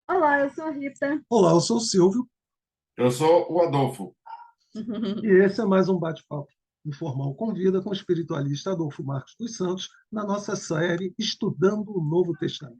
Olá, eu sou a Rita. Olá, eu sou o Silvio Eu sou o Adolfo. e esse é mais um bate-papo informal com vida com o espiritualista Adolfo Marcos dos Santos na nossa série Estudando o Novo Testamento.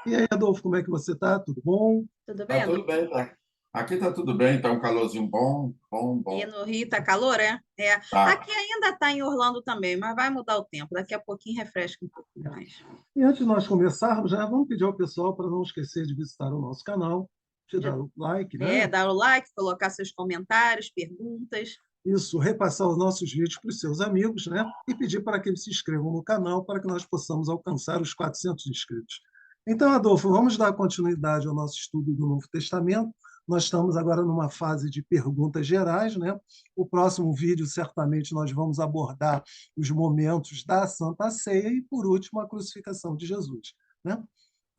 E aí, Adolfo, como é que você está? Tudo bom? Tudo Tá bem, tudo Adolfo? bem, tá? Aqui tá tudo bem, tá um calorzinho bom, bom, E bom. no Rio tá calor, é? É. Tá. Aqui ainda tá em Orlando também, mas vai mudar o tempo. Daqui a pouquinho refresca um pouco mais. E antes de nós começarmos, já vamos pedir ao pessoal para não esquecer de visitar o nosso canal, de dar De- o like, É, né? dar o like, colocar seus comentários, perguntas. Isso, repassar os nossos vídeos para os seus amigos, né? E pedir para que eles se inscrevam no canal para que nós possamos alcançar os 400 inscritos. Então, Adolfo, vamos dar continuidade ao nosso estudo do Novo Testamento. Nós estamos agora numa fase de perguntas gerais, né? O próximo vídeo, certamente, nós vamos abordar os momentos da Santa Ceia e, por último, a crucificação de Jesus, né?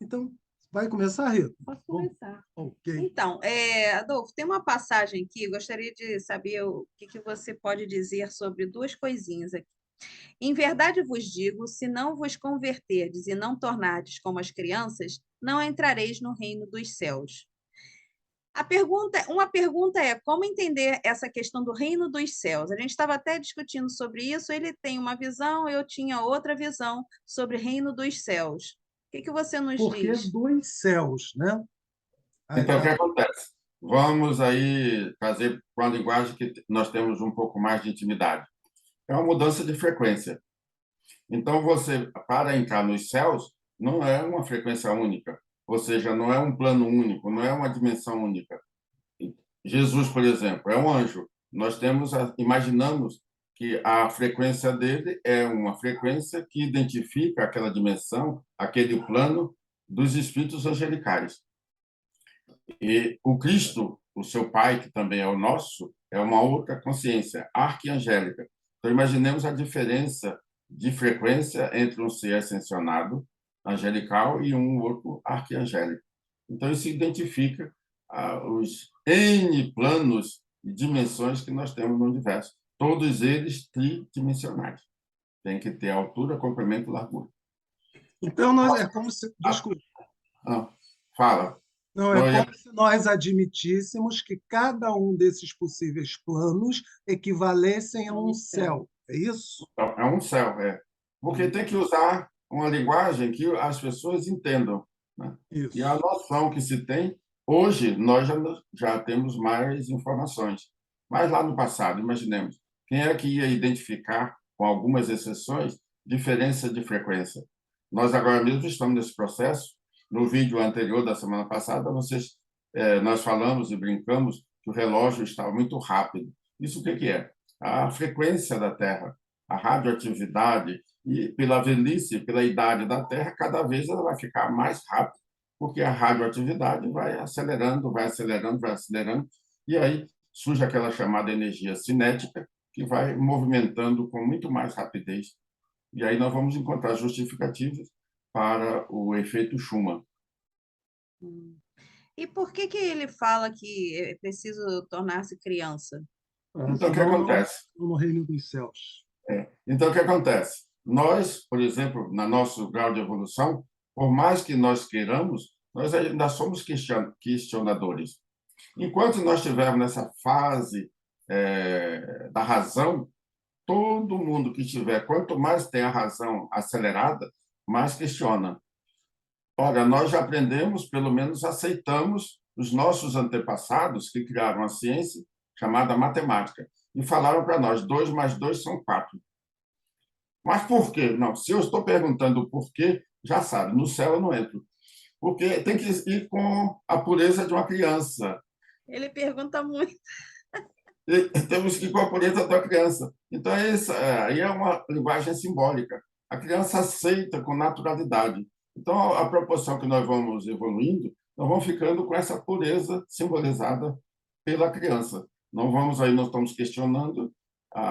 Então, vai começar, Rita? Posso Bom, começar? ok. Então, Adolfo, tem uma passagem aqui, eu gostaria de saber o que que você pode dizer sobre duas coisinhas aqui. Em verdade vos digo, se não vos converterdes e não tornardes como as crianças, não entrareis no reino dos céus. Uma pergunta é como entender essa questão do reino dos céus? A gente estava até discutindo sobre isso. Ele tem uma visão, eu tinha outra visão sobre reino dos céus. O que que você nos Porque diz? dos céus, né? Então, o que A- acontece? Vamos aí trazer para uma linguagem que nós temos um pouco mais de intimidade. É uma mudança de frequência. Então, você, para entrar nos céus, não é uma frequência única, ou seja, não é um plano único, não é uma dimensão única. Jesus, por exemplo, é um anjo. Nós imaginamos que a frequência dele é uma frequência que identifica aquela dimensão, aquele plano dos espíritos angelicais. E o Cristo, o seu Pai, que também é o nosso, é uma outra consciência, arquiangélica. Então, imaginemos a diferença de frequência entre um ser ascensionado, angelical, e um outro arquiangélico. Então, isso identifica os N planos e dimensões que nós temos no universo, todos eles tridimensionais. Tem que ter altura, comprimento e largura. Então, nós, é como se. Ah, Desculpa. ah, fala. Não, é Não, como se nós admitíssemos que cada um desses possíveis planos equivalessem a um céu. É isso? é um céu, é. Porque Hum, tem que usar uma linguagem que as pessoas entendam, né? E a Isso. noção que se tem, hoje, nós já temos mais informações. Mas lá no passado, imaginemos, quem é que ia identificar, com algumas exceções, diferença de frequência? Nós agora mesmo estamos nesse processo. No vídeo anterior da semana passada, nós falamos e brincamos que o relógio estava muito rápido. Isso o que que é? A frequência da Terra, a radioatividade, e pela velhice, pela idade da Terra, cada vez ela vai ficar mais rápida, porque a radioatividade vai acelerando, vai acelerando, vai acelerando, e aí surge aquela chamada energia cinética, que vai movimentando com muito mais rapidez. E aí nós vamos encontrar justificativas para o efeito Schumann. Hum. E por que que ele fala que é preciso tornar-se criança? Então, o que Senão não acontece? estão no reino dos céus. Então, o que acontece? Nós, por exemplo, no nosso grau de evolução, por mais que nós queiramos, nós ainda somos questionadores. Enquanto nós estivermos nessa fase da razão, todo mundo que estiver, quanto mais tem a razão acelerada, mais questiona. Olha, nós já aprendemos, pelo menos aceitamos os nossos antepassados que criaram a ciência chamada matemática e falaram para nós, 2 mais 2 são 4. Mas por quê? Não, se eu estou perguntando o porquê, já sabe, no céu eu não entro. Porque tem que ir com a pureza de uma criança. Ele pergunta muito. E temos que ir com a pureza da criança. Então, aí é uma linguagem simbólica. A criança aceita com naturalidade. Então, a proporção que nós vamos evoluindo, nós vamos ficando com essa pureza simbolizada pela criança. Não estamos questionando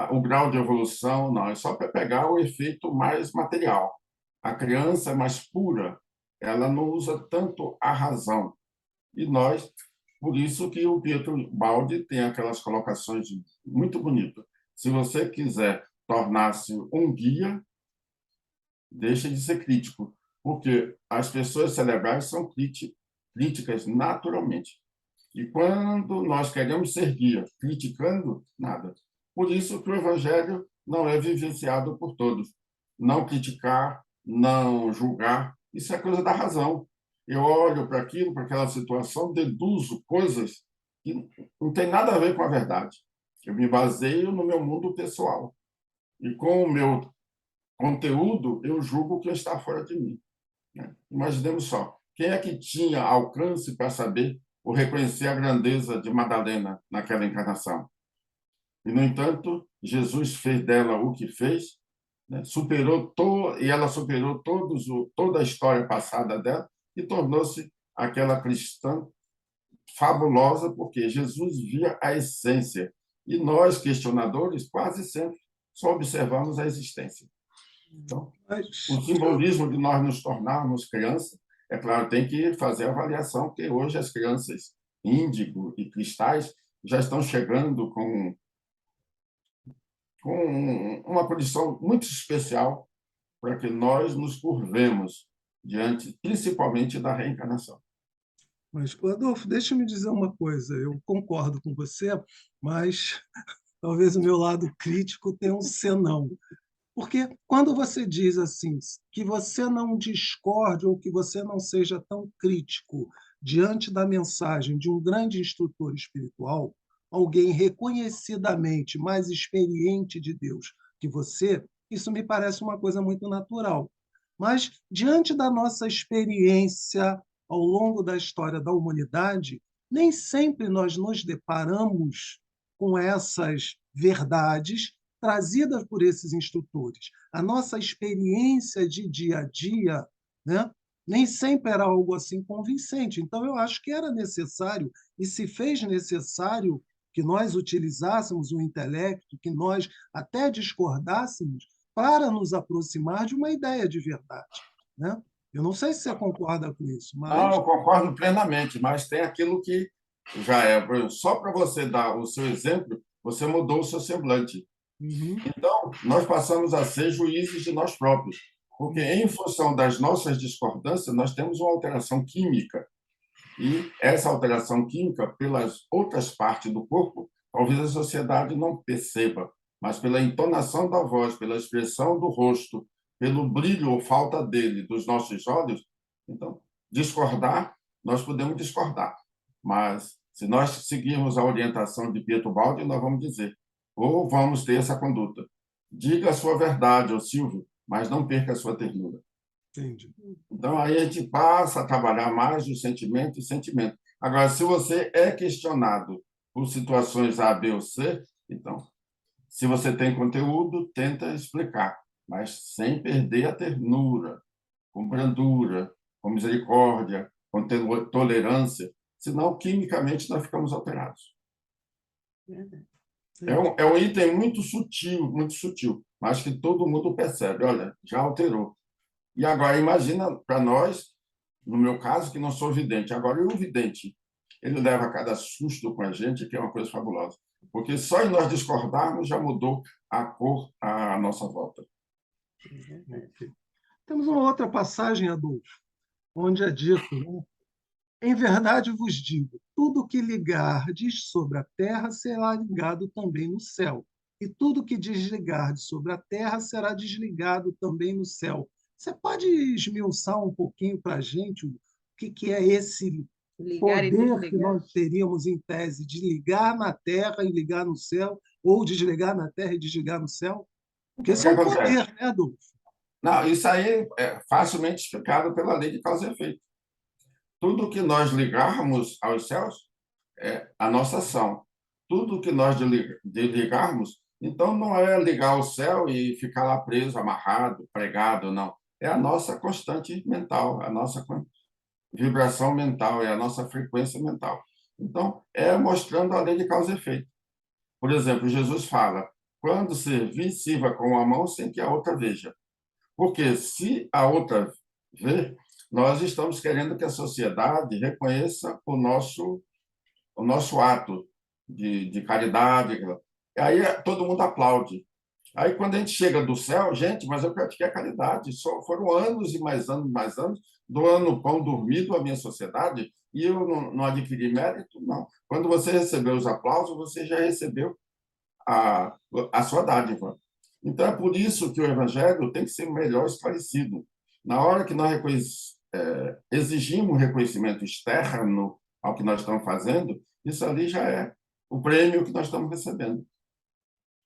o grau de evolução, não. É só para pegar o efeito mais material. A criança é mais pura, ela não usa tanto a razão. E nós, por isso que o Pietro Baldi tem aquelas colocações muito bonitas. Se você quiser tornar-se um guia, deixe de ser crítico, porque as pessoas cerebrais são críticas naturalmente. E quando nós queremos ser guia, criticando, nada. Por isso que o Evangelho não é vivenciado por todos. Não criticar, não julgar, isso é coisa da razão. Eu olho para aquilo, para aquela situação, deduzo coisas que não tem nada a ver com a verdade. Eu me baseio no meu mundo pessoal. E com o meu conteúdo, eu julgo o que está fora de mim. Imaginemos só, quem é que tinha alcance para saber ou reconhecer a grandeza de Madalena naquela encarnação? E, no entanto, Jesus fez dela o que fez, né? E ela superou toda a história passada dela e tornou-se aquela cristã fabulosa, porque Jesus via a essência. E nós, questionadores, quase sempre só observamos a existência. Então, o simbolismo de nós nos tornarmos crianças, é claro, tem que fazer a avaliação, porque hoje as crianças índigo e cristais já estão chegando com uma condição muito especial para que nós nos curvemos diante, principalmente, da reencarnação. Mas, Adolfo, deixa-me dizer uma coisa. Eu concordo com você, mas talvez o meu lado crítico tenha um senão. Porque quando você diz assim, que você não discorde ou que você não seja tão crítico diante da mensagem de um grande instrutor espiritual, alguém reconhecidamente mais experiente de Deus que você, isso me parece uma coisa muito natural. Mas, diante da nossa experiência ao longo da história da humanidade, nem sempre nós nos deparamos com essas verdades trazidas por esses instrutores. A nossa experiência de dia a dia, né, nem sempre era algo assim convincente. Então, eu acho que era necessário, e se fez necessário, que nós utilizássemos o intelecto, que nós até discordássemos, para nos aproximar de uma ideia de verdade. Né? Eu não sei se você concorda com isso, Não, mas. eu concordo plenamente, mas tem aquilo que já é. Só para você dar o seu exemplo, você mudou o seu semblante. Uhum. Então, nós passamos a ser juízes de nós próprios, porque, em função das nossas discordâncias, nós temos uma alteração química. E essa alteração química, pelas outras partes do corpo, talvez a sociedade não perceba, mas pela entonação da voz, pela expressão do rosto, pelo brilho ou falta dele dos nossos olhos, então, discordar, nós podemos discordar. Mas, se nós seguirmos a orientação de Pietro Baldi, nós vamos dizer, ou vamos ter essa conduta. Diga a sua verdade, ô Silvio, mas não perca a sua ternura. Entendi. Então, aí a gente passa a trabalhar mais o sentimento e sentimento. Agora, se você é questionado por situações A, B ou C, então, se você tem conteúdo, tenta explicar, mas sem perder a ternura, com brandura, com misericórdia, com tolerância, senão, quimicamente, nós ficamos alterados. É um item muito sutil, mas que todo mundo percebe. Olha, já alterou. E agora, imagina para nós, no meu caso, que não sou vidente. Agora, o vidente, ele leva cada susto com a gente, que é uma coisa fabulosa. Porque só em nós discordarmos já mudou a cor à nossa volta. Okay. Temos uma outra passagem, Adolfo, onde é dito, né? Em verdade vos digo, tudo que ligardes sobre a terra será ligado também no céu, e tudo que desligardes sobre a terra será desligado também no céu. Você pode esmiuçar um pouquinho para a gente o que é esse Ligar e poder que desligar. nós teríamos, em tese, de ligar na terra e ligar no céu, ou desligar na terra e desligar no céu? Porque O esse que é um acontece? poder, né, Adolfo? Não, isso aí é facilmente explicado pela lei de causa e efeito. Tudo que nós ligarmos aos céus é a nossa ação. Tudo que nós desligarmos, então não é ligar ao céu e ficar lá preso, amarrado, pregado, não. É a nossa constante mental, a nossa vibração mental, é a nossa frequência mental. Então, é mostrando a lei de causa e efeito. Por exemplo, Jesus fala, quando servir, sirva com uma mão sem que a outra veja. Porque se a outra vê, nós estamos querendo que a sociedade reconheça o nosso ato de caridade. Aí todo mundo aplaude. Aí, quando a gente chega do céu, gente, mas eu pratiquei a caridade. Só foram anos e mais anos doando o pão dormido à minha sociedade e eu não adquiri mérito? Não. Quando você recebeu os aplausos, você já recebeu a, a sua dádiva. Então, é por isso que o evangelho tem que ser melhor esclarecido. Na hora que nós exigimos reconhecimento externo ao que nós estamos fazendo, isso ali já é o prêmio que nós estamos recebendo.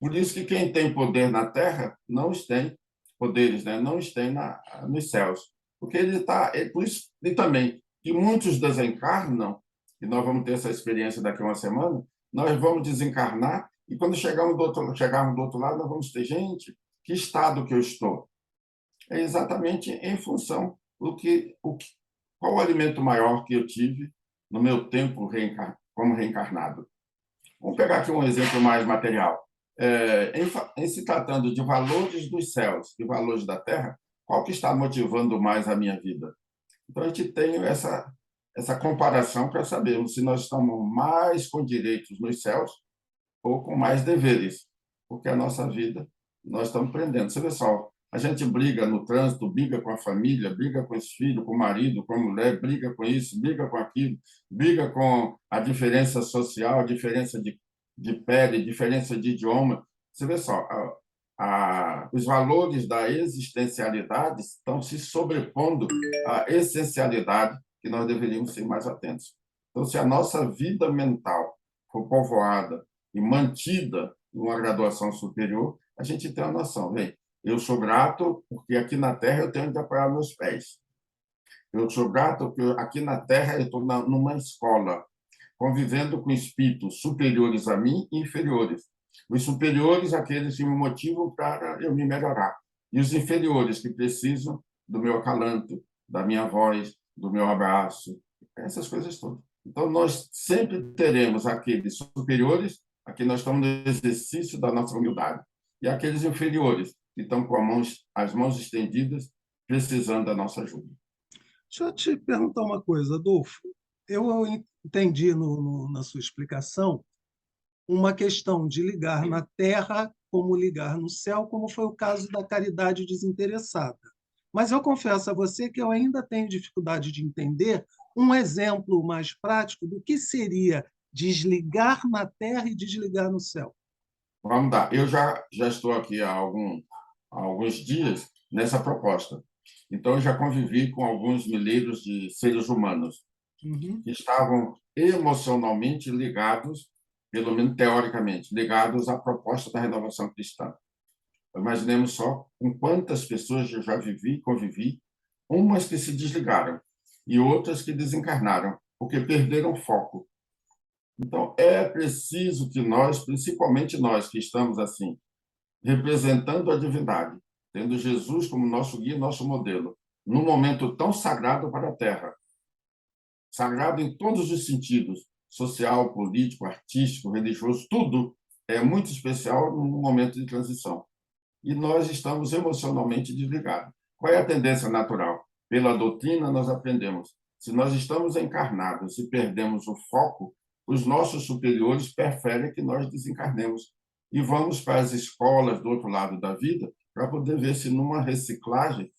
Por isso que quem tem poder na terra não tem poderes, né? Não tem nos céus. Porque ele está. Por isso, e também, que muitos desencarnam, e nós vamos ter essa experiência daqui a uma semana, nós vamos desencarnar, e quando chegarmos do outro lado, nós vamos ter, gente, que estado que eu estou? É exatamente em função qual o alimento maior que eu tive no meu tempo como reencarnado. Vamos pegar aqui um exemplo mais material. Em se tratando de valores dos céus e valores da terra, qual que está motivando mais a minha vida? Então, a gente tem essa comparação para sabermos se nós estamos mais com direitos nos céus ou com mais deveres, porque a nossa vida nós estamos prendendo. Você vê só, a gente briga no trânsito, briga com a família, briga com os filhos, com o marido, com a mulher, briga com isso, briga com aquilo, briga com a diferença social, a diferença de pele, diferença de idioma. Você vê só, os valores da existencialidade estão se sobrepondo à essencialidade que nós deveríamos ser mais atentos. Então, se a nossa vida mental for povoada e mantida em uma graduação superior, a gente tem a noção. Bem, eu sou grato porque aqui na Terra eu tenho de apoiar meus pés. Eu sou grato porque aqui na Terra eu estou numa escola, convivendo com espíritos superiores a mim e inferiores. Os superiores, aqueles que me motivam para eu me melhorar. E os inferiores, que precisam do meu acalanto, da minha voz, do meu abraço, essas coisas todas. Então, nós sempre teremos aqueles superiores, aqui nós estamos no exercício da nossa humildade, e aqueles inferiores, que estão com as mãos estendidas, precisando da nossa ajuda. Deixa eu te perguntar uma coisa, Adolfo. Eu entendi na sua explicação uma questão de ligar na terra como ligar no céu, como foi o caso da caridade desinteressada. Mas eu confesso a você que eu ainda tenho dificuldade de entender um exemplo mais prático do que seria desligar na terra e desligar no céu. Vamos dar. Eu já estou aqui há alguns dias nessa proposta. Então, eu já convivi com alguns milheiros de seres humanos que estavam emocionalmente ligados, pelo menos teoricamente, ligados à proposta da renovação cristã. Imaginemos só com quantas pessoas eu já convivi, umas que se desligaram e outras que desencarnaram, porque perderam o foco. Então, é preciso que nós, principalmente nós que estamos assim, representando a divindade, tendo Jesus como nosso guia, nosso modelo, num momento tão sagrado para a Terra, sagrado em todos os sentidos, social, político, artístico, religioso, tudo é muito especial num momento de transição. E nós estamos emocionalmente desligados. Qual é a tendência natural? Pela doutrina, nós aprendemos. Se nós estamos encarnados e perdemos o foco, os nossos superiores preferem que nós desencarnemos. E vamos para as escolas do outro lado da vida para poder ver se numa reciclagem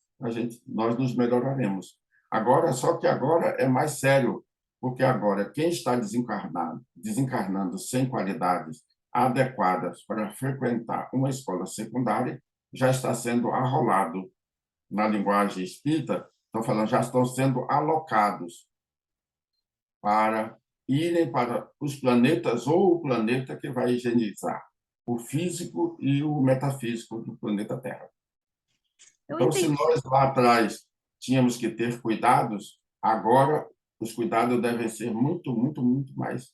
nós nos melhoraremos. Agora, só que agora é mais sério, porque agora quem está desencarnando sem qualidades adequadas para frequentar uma escola secundária já está sendo arrolado. Na linguagem espírita, estão falando, já estão sendo alocados para irem para os planetas ou o planeta que vai higienizar o físico e o metafísico do planeta Terra. Então, se nós lá atrás tínhamos que ter cuidados, agora os cuidados devem ser muito, muito, muito mais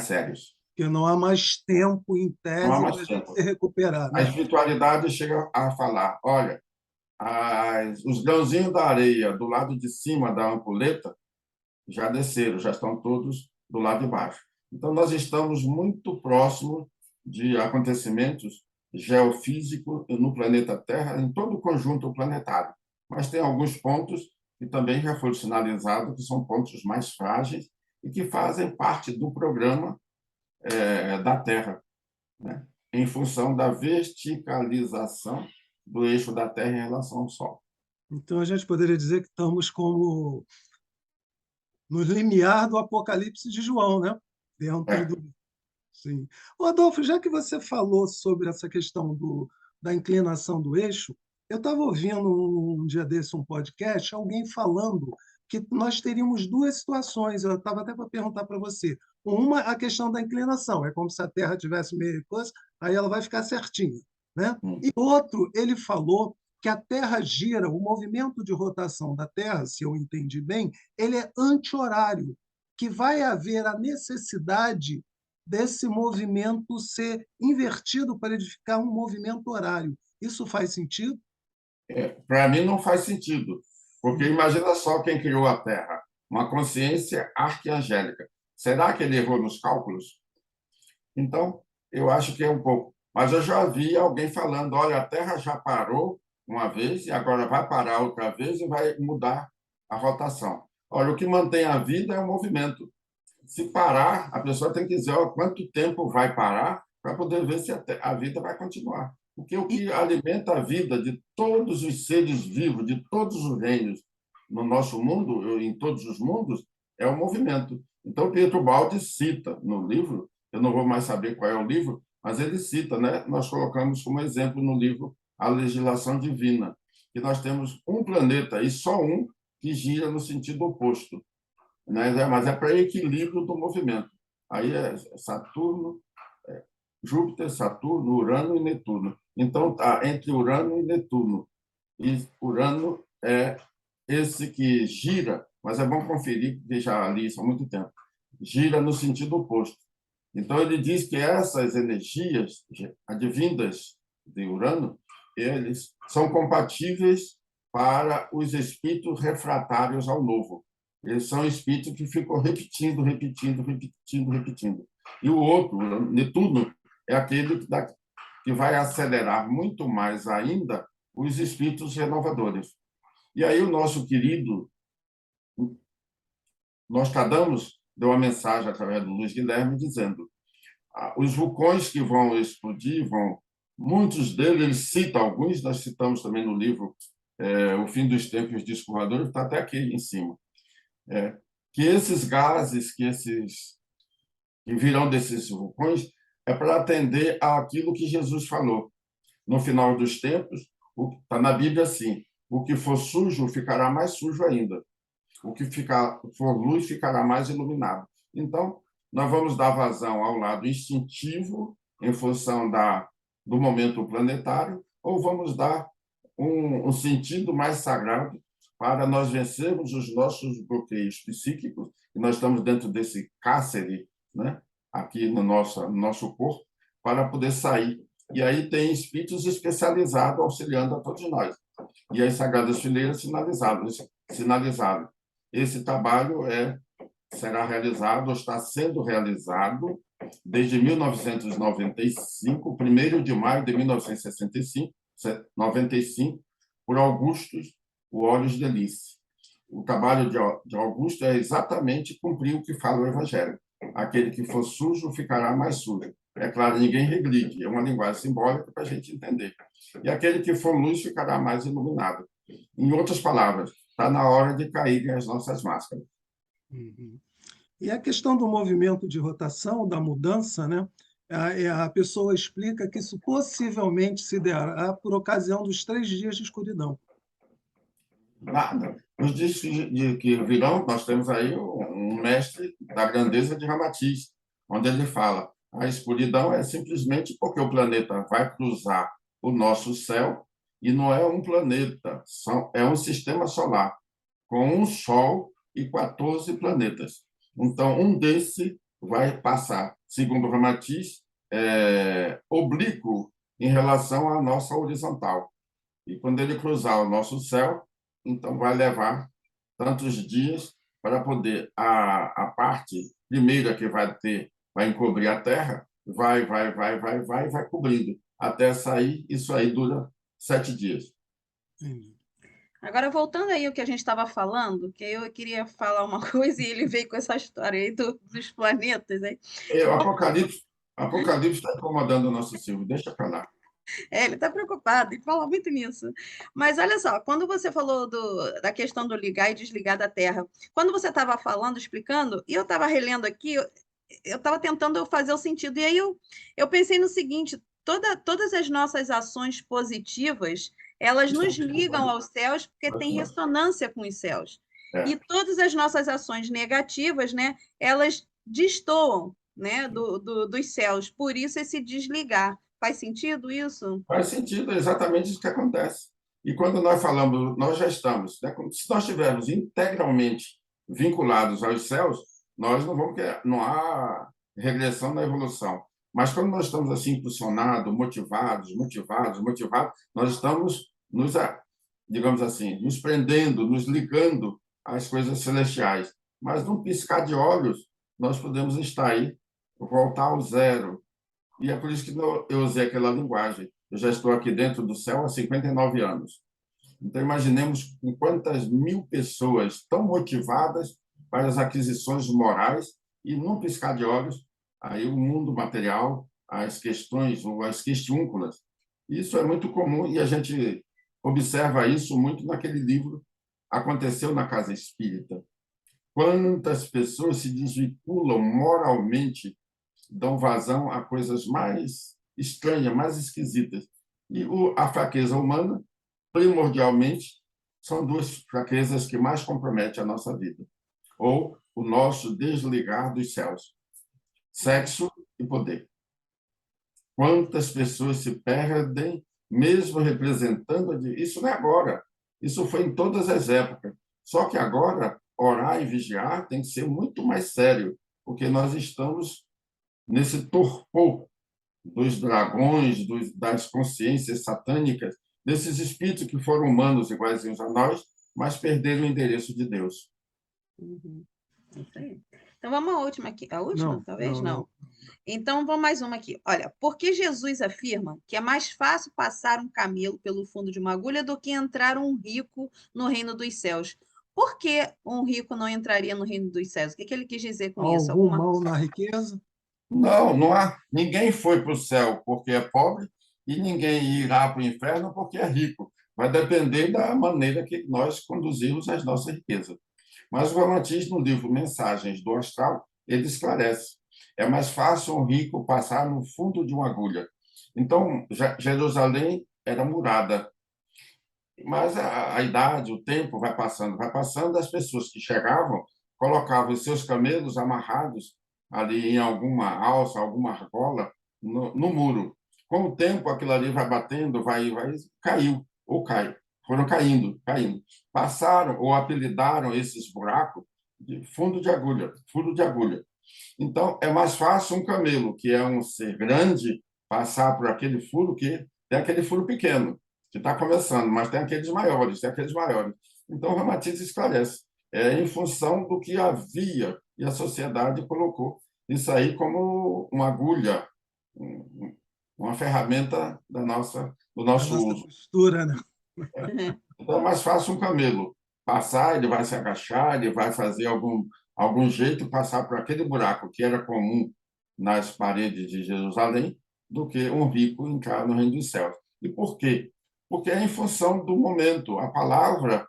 sérios. Porque não há mais tempo, em Não há tese, mais para a gente tempo. se recuperar. A Né? espiritualidade chega a falar, olha, os grãozinhos da areia do lado de cima da ampulheta já desceram, já estão todos do lado de baixo. Então, nós estamos muito próximos de acontecimentos geofísicos no planeta Terra, em todo o conjunto planetário. Mas tem alguns pontos que também já foram sinalizados, que são pontos mais frágeis e que fazem parte do programa da Terra, né? Em função da verticalização do eixo da Terra em relação ao Sol. Então, a gente poderia dizer que estamos como no limiar do Apocalipse de João, né? Dentro É, do. Sim. Ô, Adolfo, já que você falou sobre essa questão da inclinação do eixo, eu estava ouvindo um dia desse um podcast, alguém falando que nós teríamos duas situações. Eu estava até para perguntar para você. Uma, a questão da inclinação, é como se a Terra tivesse meio coisa, aí ela vai ficar certinha, né? hum, E outro, ele falou que a Terra gira, o movimento de rotação da Terra, se eu entendi bem, ele é anti-horário, que vai haver a necessidade desse movimento ser invertido para ele ficar um movimento horário. Isso faz sentido? para mim não faz sentido, porque Hum. imagina só quem criou a Terra, uma consciência arquiangélica. Será que ele errou nos cálculos? Então, eu acho que é um pouco. Mas eu já vi alguém falando: olha, a Terra já parou uma vez e agora vai parar outra vez e vai mudar a rotação. Olha, o que mantém a vida é o movimento. Se parar, a pessoa tem que dizer: ó, quanto tempo vai parar para poder ver se a vida vai continuar. Porque o E, que alimenta a vida de todos os seres vivos, de todos os reinos no nosso mundo, em todos os mundos, é o movimento. Então, Pietro Baldi cita no livro, eu não vou mais saber qual é o livro, mas ele cita, né? Nós colocamos como exemplo no livro A Legislação Divina, que nós temos um planeta, e só um, que gira no sentido oposto, né? Mas é para equilíbrio do movimento. Aí é Saturno, Júpiter, Saturno, Urano e Netuno. Então, tá entre Urano e Netuno. E Urano é esse que gira, mas é bom conferir, porque já li isso há muito tempo, gira no sentido oposto. Então, ele diz que essas energias advindas de Urano, eles são compatíveis para os espíritos refratários ao novo. Eles são espíritos que ficam repetindo, repetindo, repetindo, repetindo. E o outro, Netuno, é aquele que vai acelerar muito mais ainda os espíritos renovadores. E aí o nosso querido Nostradamus deu uma mensagem através do Luiz Guilherme dizendo: os vulcões que vão explodir, muitos deles, ele cita alguns, nós citamos também no livro O Fim dos Tempos e os Discos Voadores, está até aqui em cima, é, que esses gases, que virão desses vulcões, é para atender àquilo que Jesus falou. No final dos tempos, está na Bíblia assim: o que for sujo ficará mais sujo ainda. O que for luz ficará mais iluminado. Então, nós vamos dar vazão ao lado instintivo, em função do momento planetário, ou vamos dar um sentido mais sagrado para nós vencermos os nossos bloqueios psíquicos, e nós estamos dentro desse cárcere, né, aqui no nosso corpo, para poder sair. E aí tem espíritos especializados auxiliando a todos nós. E as Sagradas Fileiras sinalizaram. Esse trabalho será realizado, ou está sendo realizado, desde 1995, 1º de maio de 1965, 95, por Augustus, o Olhos de Lice. O trabalho de Augusto é exatamente cumprir o que fala o Evangelho. Aquele que for sujo ficará mais sujo. É claro, ninguém regride, é uma linguagem simbólica para a gente entender. E aquele que for luz ficará mais iluminado. Em outras palavras, está na hora de caírem as nossas máscaras. uhum. E a questão do movimento de rotação, da mudança, né? A pessoa explica que isso possivelmente se dará por ocasião dos 3 dias de escuridão. Nada. Nos dias que virão, nós temos aí um mestre da grandeza de Ramatiz, onde ele fala: a escuridão é simplesmente porque o planeta vai cruzar o nosso céu, e não é um planeta, é um sistema solar, com um Sol e 14 planetas. Então, um desse vai passar, segundo Ramatiz, oblíquo em relação à nossa horizontal. E quando ele cruzar o nosso céu, então vai levar tantos dias para poder a parte primeira que vai encobrir a Terra, vai cobrindo até sair. Isso aí dura 7 dias. Entendi. Agora, voltando aí ao que a gente estava falando, que eu queria falar uma coisa e ele veio com essa história aí dos planetas. Aí. O Apocalipse está incomodando o nosso Silvio, deixa para lá. É, ele está preocupado e fala muito nisso. Mas olha só, quando você falou da questão do ligar e desligar da Terra, quando você estava falando, explicando, e eu estava relendo aqui, eu estava tentando fazer o sentido, e aí eu pensei no seguinte: todas as nossas ações positivas, elas nos ligam aos céus porque têm ressonância com os céus. E É, todas as nossas ações negativas, né, elas destoam, né, dos céus. Por isso esse desligar. Faz sentido isso? faz sentido, é exatamente isso que acontece. E quando nós falamos, nós já estamos, né? Se nós estivermos integralmente vinculados aos céus, nós não vamos ter, não há regressão na evolução. Mas quando nós estamos assim impulsionados, motivados, nós estamos digamos assim, nos prendendo, nos ligando às coisas celestiais. Mas num piscar de olhos, nós podemos estar aí, voltar ao zero. E é por isso que eu usei aquela linguagem. Eu já estou aqui dentro do céu há 59 anos. Então, imaginemos com quantas mil pessoas estão motivadas para as aquisições morais e, num piscar de olhos, aí o mundo material, as questões, ou as questiúnculas. Isso é muito comum e a gente observa isso muito naquele livro Aconteceu na Casa Espírita. Quantas pessoas se desvinculam moralmente, dão vazão a coisas mais estranhas, mais esquisitas. E a fraqueza humana, primordialmente, são duas fraquezas que mais comprometem a nossa vida, ou o nosso desligar dos céus: sexo e poder. Quantas pessoas se perdem, mesmo representando isso não é agora, isso foi em todas as épocas. Só que agora, orar e vigiar tem que ser muito mais sério, porque nós estamos nesse torpor dos dragões, das consciências satânicas, desses espíritos que foram humanos iguaizinhos a nós, mas perderam o endereço de Deus. Uhum. É isso aí. Então vamos à última aqui. A última, Não, talvez? não, Não. não. Então vamos mais uma aqui. Olha, por que Jesus afirma que é mais fácil passar um camelo pelo fundo de uma agulha do que entrar um rico no reino dos céus? Por que um rico não entraria no reino dos céus? O que ele quis dizer Há com isso? algum Alguma. mal na riqueza? Não, não há. Ninguém foi para o céu porque é pobre e ninguém irá para o inferno porque é rico. Vai depender da maneira que nós conduzimos as nossas riquezas. Mas o Ramatiz, no livro Mensagens do Astral, ele esclarece. É mais fácil um rico passar no fundo de uma agulha. Então, Jerusalém era murada, mas a idade, o tempo vai passando, as pessoas que chegavam colocavam os seus camelos amarrados ali em alguma alça, alguma argola, no muro. Com o tempo, aquilo ali vai batendo, caiu, ou cai. Foram caindo. Passaram ou apelidaram esses buracos de fundo de agulha, furo de agulha. Então, é mais fácil um camelo, que é um ser grande, passar por aquele furo que tem aquele furo pequeno, que está começando, mas tem aqueles maiores, tem aqueles maiores. Então, o Ramatiz esclarece. É em função do que havia e a sociedade colocou isso aí como uma agulha, uma ferramenta do A nosso nossa uso. postura, né? Então, é mais fácil um camelo passar, ele vai se agachar, ele vai fazer algum jeito passar por aquele buraco que era comum nas paredes de Jerusalém, do que um rico entrar no reino dos céus. E por quê? Porque é em função do momento. A palavra,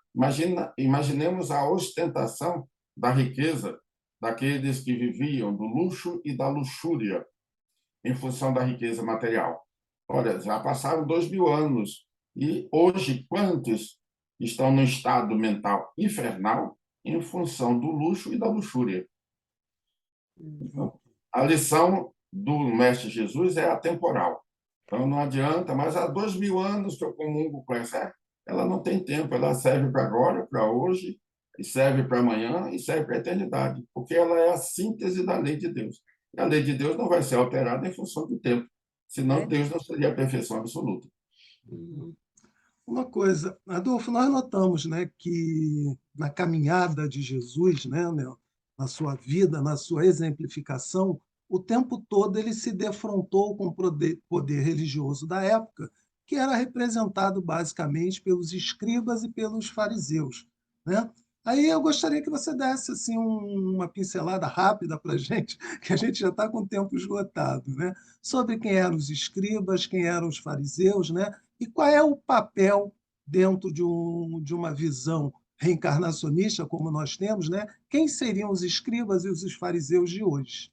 imaginemos a ostentação da riqueza daqueles que viviam do luxo e da luxúria em função da riqueza material. Olha, já passaram 2000 anos e hoje quantos estão no estado mental infernal em função do luxo e da luxúria? Então, a lição do Mestre Jesus é atemporal. Então, não adianta, mas há 2000 anos que eu comungo com essa, ela não tem tempo, ela serve para agora, para hoje, e serve para amanhã, e serve para a eternidade, porque ela é a síntese da lei de Deus. E a lei de Deus não vai ser alterada em função do tempo, senão Deus não seria a perfeição absoluta. Uhum. Uma coisa, Adolfo, nós notamos, né, que na caminhada de Jesus, né, na sua vida, na sua exemplificação, o tempo todo ele se defrontou com o poder religioso da época, que era representado basicamente pelos escribas e pelos fariseus, né? Aí eu gostaria que você desse assim, uma pincelada rápida para a gente, que a gente já está com o tempo esgotado, né? Sobre quem eram os escribas, quem eram os fariseus, né? E qual é o papel dentro de uma visão reencarnacionista, como nós temos, né? Quem seriam os escribas e os fariseus de hoje?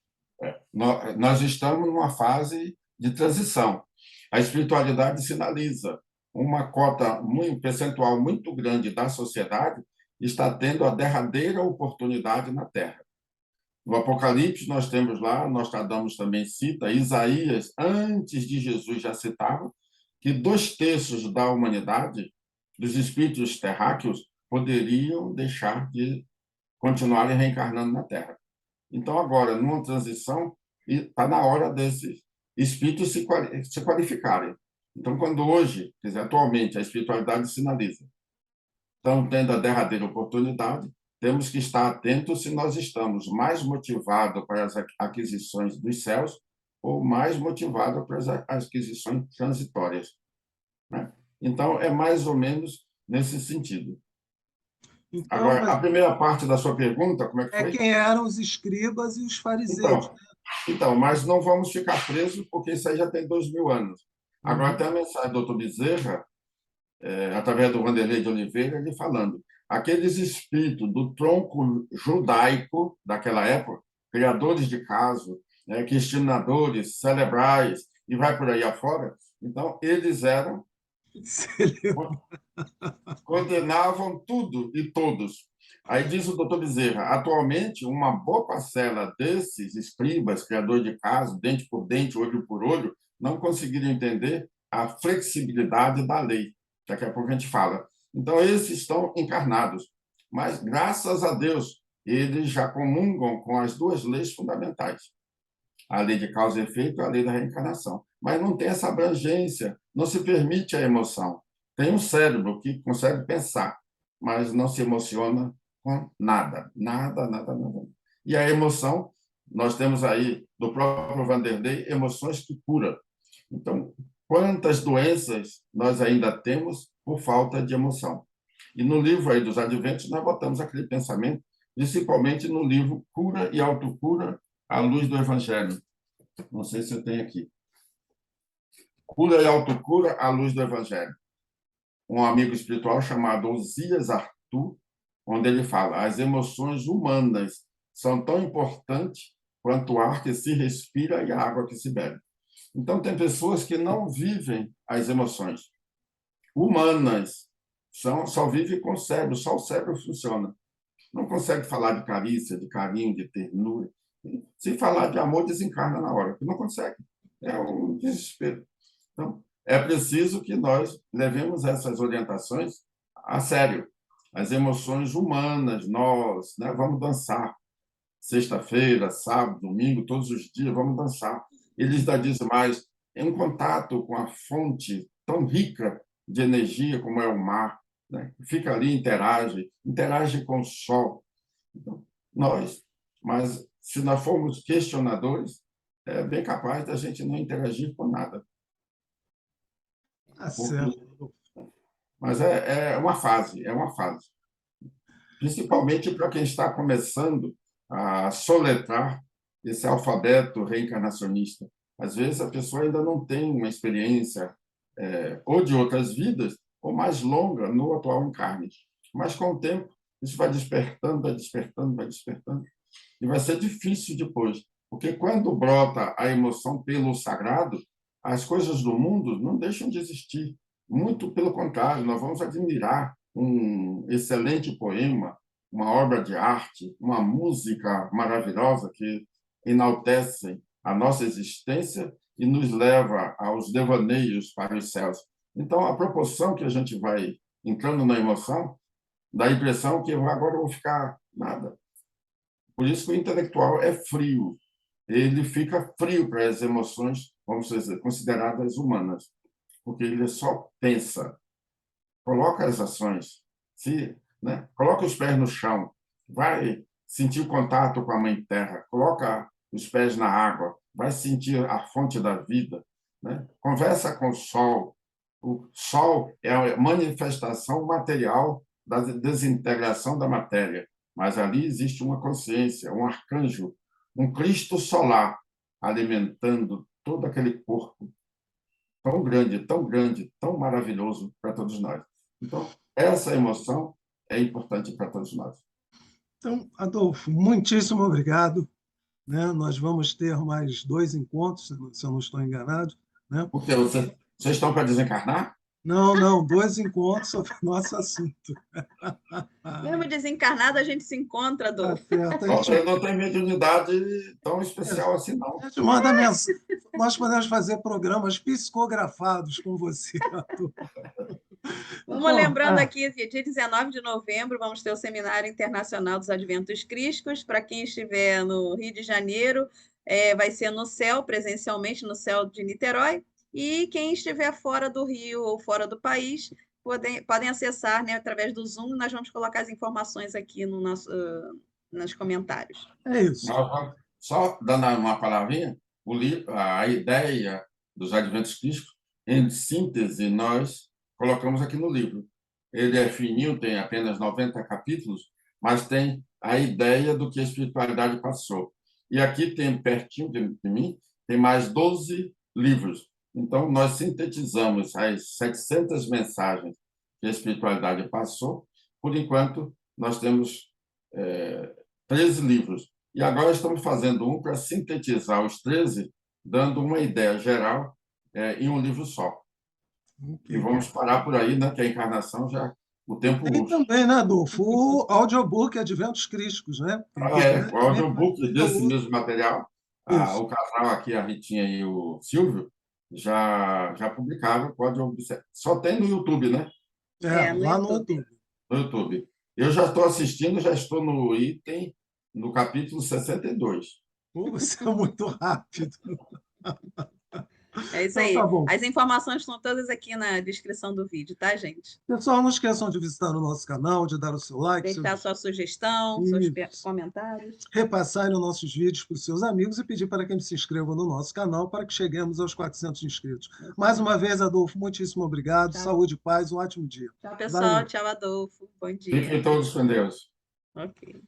Nós estamos numa fase de transição. A espiritualidade sinaliza uma cota, um percentual muito grande da sociedade está tendo a derradeira oportunidade na Terra. No Apocalipse, nós temos lá, Nostradamus também cita, Isaías, antes de Jesus, já citava que 2/3 da humanidade, dos espíritos terráqueos, poderiam deixar de continuarem reencarnando na Terra. Então, agora, numa transição, está na hora desses espíritos se qualificarem. Então, quando hoje, quer dizer, atualmente, a espiritualidade sinaliza, estão tendo a derradeira oportunidade, temos que estar atentos se nós estamos mais motivados para as aquisições dos céus ou mais motivados para as aquisições transitórias, né? Então, é mais ou menos nesse sentido. Então, Agora, mas a primeira parte da sua pergunta, como é que é foi? quem eram os escribas e os fariseus. Então, mas não vamos ficar presos, porque isso aí já tem 2000 anos. Agora, Uhum. tem a mensagem do Dr. Bezerra, através do Wanderlei de Oliveira, ele falando: aqueles espíritos do tronco judaico daquela época, criadores de caso, questionadores, cerebrais, e vai por aí afora, então, eles eram, condenavam tudo e todos. Aí diz o doutor Bezerra, atualmente, uma boa parcela desses escribas, criadores de casos, dente por dente, olho por olho, não conseguiram entender a flexibilidade da lei. Daqui a pouco a gente fala. Então, esses estão encarnados. Mas, graças a Deus, eles já comungam com as duas leis fundamentais, a lei de causa e efeito e a lei da reencarnação. Mas não tem essa abrangência, não se permite a emoção. Tem um cérebro que consegue pensar, mas não se emociona com nada, nada, nada, nada. E a emoção, nós temos aí, do próprio Wanderlei, emoções que curam. Então, quantas doenças nós ainda temos por falta de emoção? E no livro aí dos Adventos, nós botamos aquele pensamento, principalmente no livro Cura e Autocura à Luz do Evangelho. Não sei se eu tenho aqui. Cura e Autocura à Luz do Evangelho. Um amigo espiritual chamado Osias Arthur, onde ele fala: as emoções humanas são tão importantes quanto o ar que se respira e a água que se bebe. Então, tem pessoas que não vivem as emoções humanas, só vivem com o cérebro, só o cérebro funciona. Não consegue falar de carícia, de carinho, de ternura. Se falar de amor, desencarna na hora, porque não consegue. É um desespero. Então, é preciso que nós levemos essas orientações a sério. As emoções humanas, nós, né, vamos dançar. Sexta-feira, sábado, domingo, todos os dias, vamos dançar. Eles ainda dizem mais, em contato com a fonte tão rica de energia como é o mar, né? Fica ali, interage com o sol. Então, mas se nós formos questionadores, é bem capaz da gente não interagir com nada. Tá Porque, certo. mas é uma fase, é uma fase. Principalmente para quem está começando a soletrar esse alfabeto reencarnacionista. Às vezes a pessoa ainda não tem uma experiência ou de outras vidas, ou mais longa no atual encarne. Mas, com o tempo, isso vai despertando, vai despertando, vai despertando. E vai ser difícil depois, porque quando brota a emoção pelo sagrado, as coisas do mundo não deixam de existir. Muito pelo contrário, nós vamos admirar um excelente poema, uma obra de arte, uma música maravilhosa que enaltece a nossa existência e nos leva aos devaneios para os céus. Então, a proporção que a gente vai entrando na emoção, dá a impressão que agora eu vou ficar nada. Por isso que o intelectual é frio. Ele fica frio para as emoções, vamos dizer, consideradas humanas, porque ele só pensa. Coloca as ações, né? Coloca os pés no chão, vai sentir o contato com a Mãe Terra, coloca os pés na água, vai sentir a fonte da vida, né? Conversa com o sol. O sol é a manifestação material da desintegração da matéria, mas ali existe uma consciência, um arcanjo, um Cristo solar, alimentando todo aquele corpo tão grande, tão maravilhoso para todos nós. Então, essa emoção é importante para todos nós. Então, Adolfo, muitíssimo obrigado, né? Nós vamos ter mais 2 encontros, se eu não estou enganado, né? Porque vocês estão para desencarnar? Não, 2 encontros sobre o nosso assunto. Mesmo desencarnado, a gente se encontra, Tá Adolfo. certo. Você não tem mediunidade tão especial assim, não. A gente manda mensagem. Nós podemos fazer programas psicografados com você, Adolfo. Vamos Bom, lembrando aqui, dia 19 de novembro, vamos ter o Seminário Internacional dos Adventos Crísticos. Para quem estiver no Rio de Janeiro, vai ser no CEL, presencialmente no CEL de Niterói. E quem estiver fora do Rio ou fora do país, podem acessar, né, através do Zoom. Nós vamos colocar as informações aqui no nos comentários. é isso. Só dando uma palavrinha, a ideia dos Adventos Crísticos, em síntese, nós colocamos aqui no livro. Ele é fininho, tem apenas 90 capítulos, mas tem a ideia do que a espiritualidade passou. E aqui tem, pertinho de mim, tem mais 12 livros. Então, nós sintetizamos as 700 mensagens que a espiritualidade passou. Por enquanto, nós temos 13 livros. E agora estamos fazendo um para sintetizar os 13, dando uma ideia geral em um livro só. Okay. E vamos parar por aí, né? Que a encarnação já... O tempo Tem urge. também, né, Adolfo? O audiobook Adventos Crísticos, né? O audiobook desse mesmo material, Isso. o casal aqui, a Ritinha e o Silvio, já publicaram. Só tem no YouTube, né? Lá no YouTube. No YouTube. Eu já estou assistindo, já estou no capítulo 62. Você é muito rápido. É isso Então, aí. tá bom. As informações estão todas aqui na descrição do vídeo, tá, gente? Pessoal, não esqueçam de visitar o nosso canal, de dar o seu like, Deixar sua sugestão, seus comentários. repassarem os nossos vídeos para os seus amigos e pedir para que eles se inscrevam no nosso canal para que cheguemos aos 400 inscritos. Mais uma vez, Adolfo, muitíssimo obrigado. Tchau. Saúde e paz, um ótimo dia. Tchau, pessoal. Valeu. Tchau, Adolfo. Bom dia. Fiquem todos com Deus. Ok.